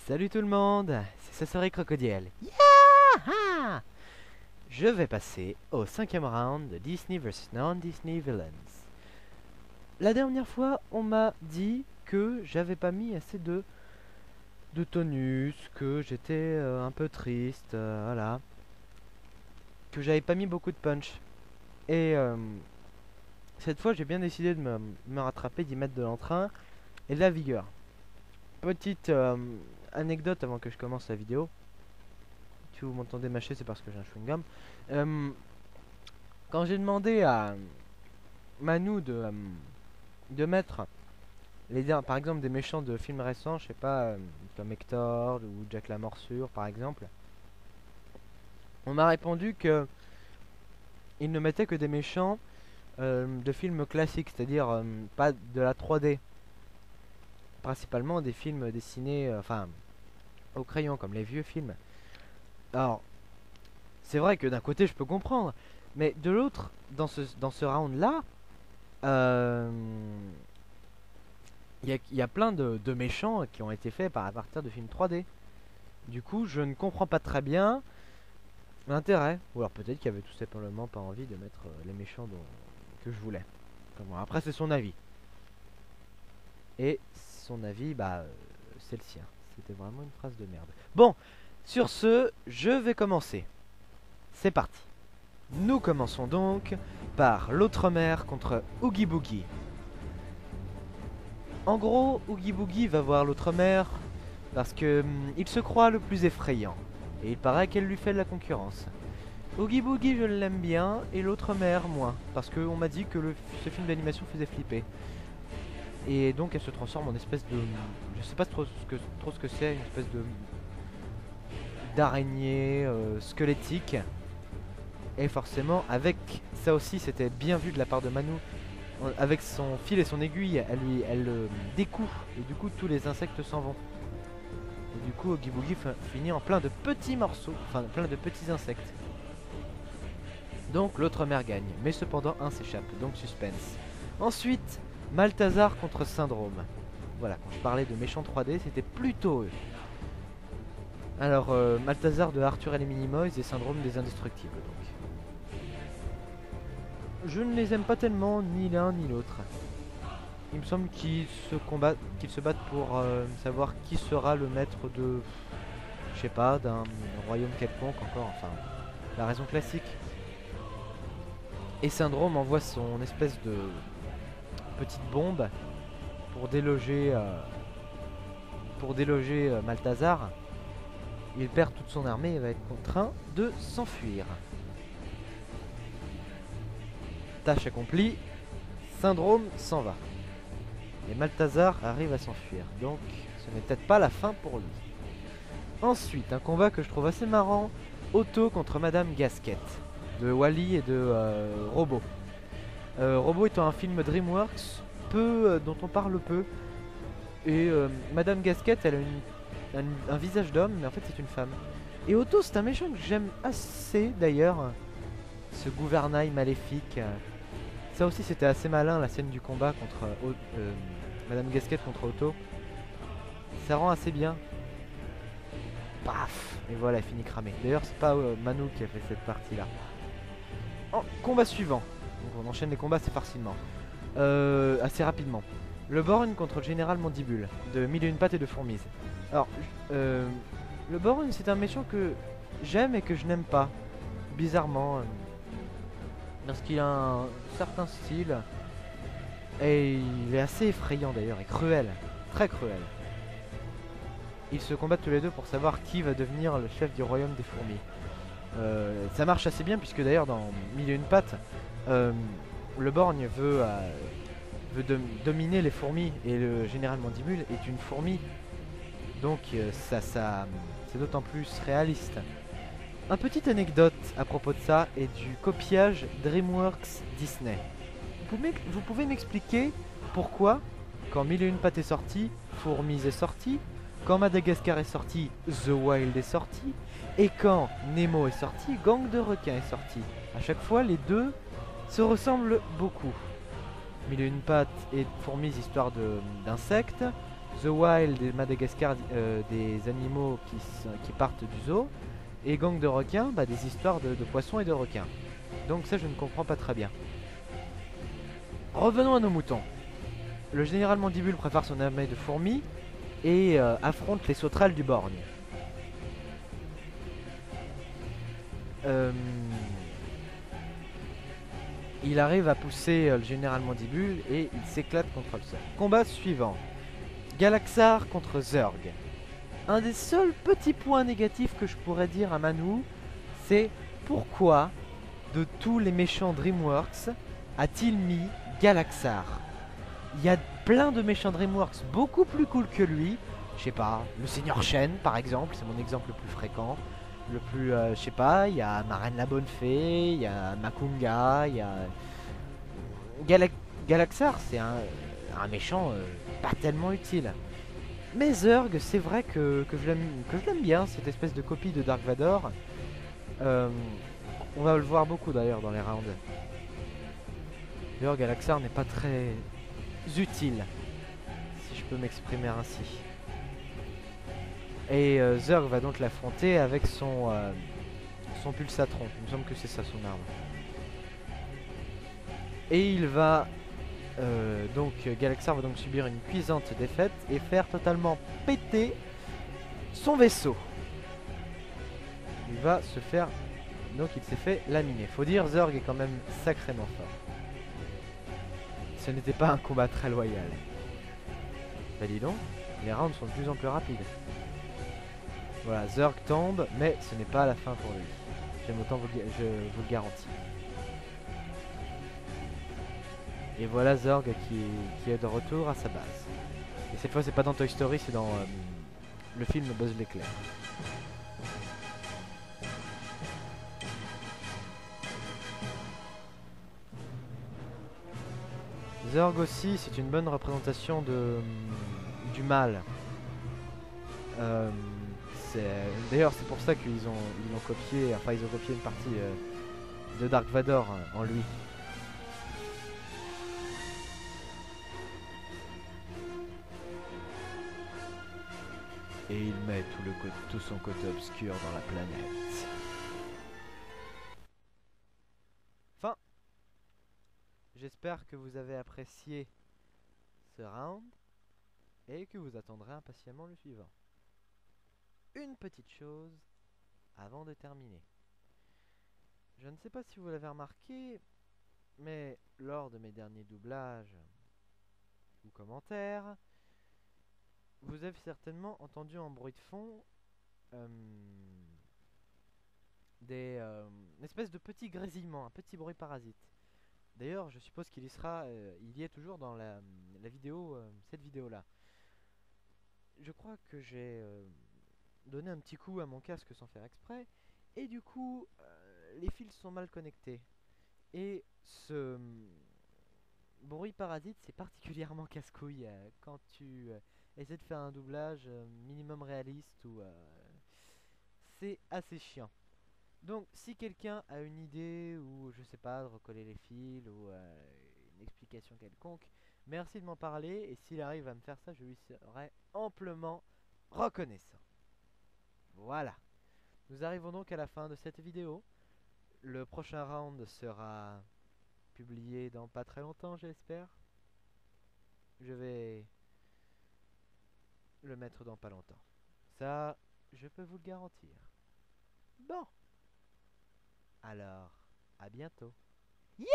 Salut tout le monde, c'est sa soirée crocodile. Yeah! Je vais passer au 5e round de Disney vs Non-Disney Villains. La dernière fois, on m'a dit que j'avais pas mis assez de tonus, que j'étais un peu triste, voilà. Que j'avais pas mis beaucoup de punch. Et cette fois, j'ai bien décidé de me rattraper, d'y mettre de l'entrain et de la vigueur. Petite anecdote avant que je commence la vidéo. Si vous m'entendez mâcher, c'est parce que j'ai un chewing-gum. Quand j'ai demandé à Manu de mettre par exemple des méchants de films récents, je sais pas, comme Hector ou Jack la Morsure par exemple, on m'a répondu que il ne mettait que des méchants de films classiques, c'est-à-dire pas de la 3D, principalement des films dessinés, enfin au crayon comme les vieux films. Alors c'est vrai que d'un côté je peux comprendre, mais de l'autre, dans ce round là, il y a plein de méchants qui ont été faits à partir de films 3D. Du coup, je ne comprends pas très bien l'intérêt. Ou alors peut-être qu'il y avait tout simplement pas envie de mettre les méchants que je voulais. Enfin, bon, après, c'est son avis. Et son avis, c'est le sien. C'était vraiment une phrase de merde. Bon, sur ce, je vais commencer. C'est parti. Nous commençons donc par l'Outremer contre Oogie Boogie. En gros, Oogie Boogie va voir l'Outremer parce que il se croit le plus effrayant. Et il paraît qu'elle lui fait de la concurrence. Oogie Boogie, je l'aime bien, et l'Outremer, moins. Parce qu'on m'a dit que ce film d'animation faisait flipper. Et donc elle se transforme en espèce de... Je sais pas trop ce que c'est, une espèce de... d'araignée squelettique. Et forcément, avec ça aussi, c'était bien vu de la part de Manu. Avec son fil et son aiguille, elle découpe. Et du coup, tous les insectes s'en vont. Et du coup, Oogie Boogie finit en plein de petits morceaux. Enfin, plein de petits insectes. Donc, l'autre mère gagne. Mais cependant, un s'échappe. Donc, suspense. Ensuite, Malthazar contre Syndrome. Voilà, quand je parlais de méchants 3D, c'était plutôt eux. Alors, Malthazar de Arthur et les Minimoys et Syndrome des Indestructibles. Donc. Je ne les aime pas tellement, ni l'un ni l'autre. Il me semble qu'ils se battent pour savoir qui sera le maître de... Je sais pas, d'un royaume quelconque encore, enfin... La raison classique. Et Syndrome envoie son espèce de petite bombe pour déloger Malthazar. Il perd toute son armée et va être contraint de s'enfuir. Tâche accomplie, Syndrome s'en va. Et Malthazar arrive à s'enfuir. Donc ce n'est peut-être pas la fin pour lui. Ensuite, un combat que je trouve assez marrant. Otto contre Madame Gasket. De Wall-E et de Robot. Robot étant un film DreamWorks dont on parle peu. Et Madame Gasket, elle a un visage d'homme, mais en fait c'est une femme. Et Otto, c'est un méchant que j'aime assez d'ailleurs. Ce gouvernail maléfique. Ça aussi c'était assez malin, la scène du combat contre Madame Gasket contre Otto. Ça rend assez bien. Paf. Et voilà, elle finit cramée. D'ailleurs c'est pas Manu qui a fait cette partie là. Combat suivant. Donc on enchaîne les combats assez facilement. Assez rapidement. Le Borgne contre le Général Mandibule de Mille et une pattes et de fourmise. Alors le Borgne c'est un méchant que j'aime et que je n'aime pas. Bizarrement. Parce qu'il a un certain style. Et il est assez effrayant d'ailleurs et cruel. Très cruel. Ils se combattent tous les deux pour savoir qui va devenir le chef du royaume des fourmis. Ça marche assez bien puisque d'ailleurs dans Mille et une pattes, le Borgne veut dominer les fourmis et le général Mandibule est une fourmi. Donc c'est d'autant plus réaliste. Un petite anecdote à propos de ça et du copiage DreamWorks Disney. Vous pouvez m'expliquer pourquoi, quand Mille et une pattes est sorti, Fourmise est sorti, quand Madagascar est sorti, The Wild est sorti, et quand Nemo est sorti, Gang de requins est sorti. À chaque fois, les deux se ressemblent beaucoup. Mille et une pattes et Fourmise, histoire d'insectes. The Wild et Madagascar, des animaux qui partent du zoo. Et Gang de requins, bah, des histoires de poissons et de requins. Donc ça, je ne comprends pas très bien. Revenons à nos moutons. Le général Mandibule prépare son armée de fourmis et affronte les sauterelles du borgne. Il arrive à pousser le général Mandibule et il s'éclate contre le sol. Combat suivant. Galaxar contre Zurg. Un des seuls petits points négatifs que je pourrais dire à Manu, c'est pourquoi de tous les méchants DreamWorks a-t-il mis Galaxar? Il y a plein de méchants DreamWorks beaucoup plus cool que lui. Je sais pas, le Seigneur Shen par exemple, c'est mon exemple le plus fréquent. Le plus, je sais pas, il y a Marraine la Bonne Fée, il y a Makunga, il y a... Galaxar, c'est un méchant pas tellement utile. Mais Zurg, c'est vrai que je l'aime bien, cette espèce de copie de Dark Vador. On va le voir beaucoup d'ailleurs dans les rounds. D'ailleurs, Galaxar n'est pas très utile, si je peux m'exprimer ainsi. Et Zurg va donc l'affronter avec son pulsatron. Il me semble que c'est ça son arme. Et il va... donc Galaxar va donc subir une cuisante défaite et faire totalement péter son vaisseau. Il va se faire... Donc il s'est fait laminer. Faut dire, Zurg est quand même sacrément fort. Ce n'était pas un combat très loyal. Bah dis donc, les rounds sont de plus en plus rapides. Voilà, Zurg tombe, mais ce n'est pas la fin pour lui. J'aime autant je vous le garantis. Et voilà Zurg qui est de retour à sa base. Et cette fois c'est pas dans Toy Story, c'est dans le film Buzz l'éclair. Zurg aussi, c'est une bonne représentation du mal. D'ailleurs c'est pour ça qu'ils ont copié, enfin ils ont copié une partie de Dark Vador en lui. Et il met tout son côté obscur dans la planète. Fin. J'espère que vous avez apprécié ce round et que vous attendrez impatiemment le suivant. Une petite chose avant de terminer. Je ne sais pas si vous l'avez remarqué, mais lors de mes derniers doublages ou commentaires, vous avez certainement entendu en bruit de fond une espèce de petit grésillement, un petit bruit parasite. D'ailleurs, je suppose qu'il il y est toujours dans la vidéo, cette vidéo-là. Je crois que j'ai donné un petit coup à mon casque sans faire exprès, et du coup, les fils sont mal connectés. Et ce bruit parasite, c'est particulièrement casse-couille quand tu essaies de faire un doublage minimum réaliste ou c'est assez chiant. Donc, si quelqu'un a une idée ou je sais pas, de recoller les fils ou une explication quelconque, merci de m'en parler et s'il arrive à me faire ça, je lui serai amplement reconnaissant. Voilà. Nous arrivons donc à la fin de cette vidéo. Le prochain round sera publié dans pas très longtemps, j'espère. Je vais le mettre dans pas longtemps. Ça, je peux vous le garantir. Bon. Alors, à bientôt. Yeah!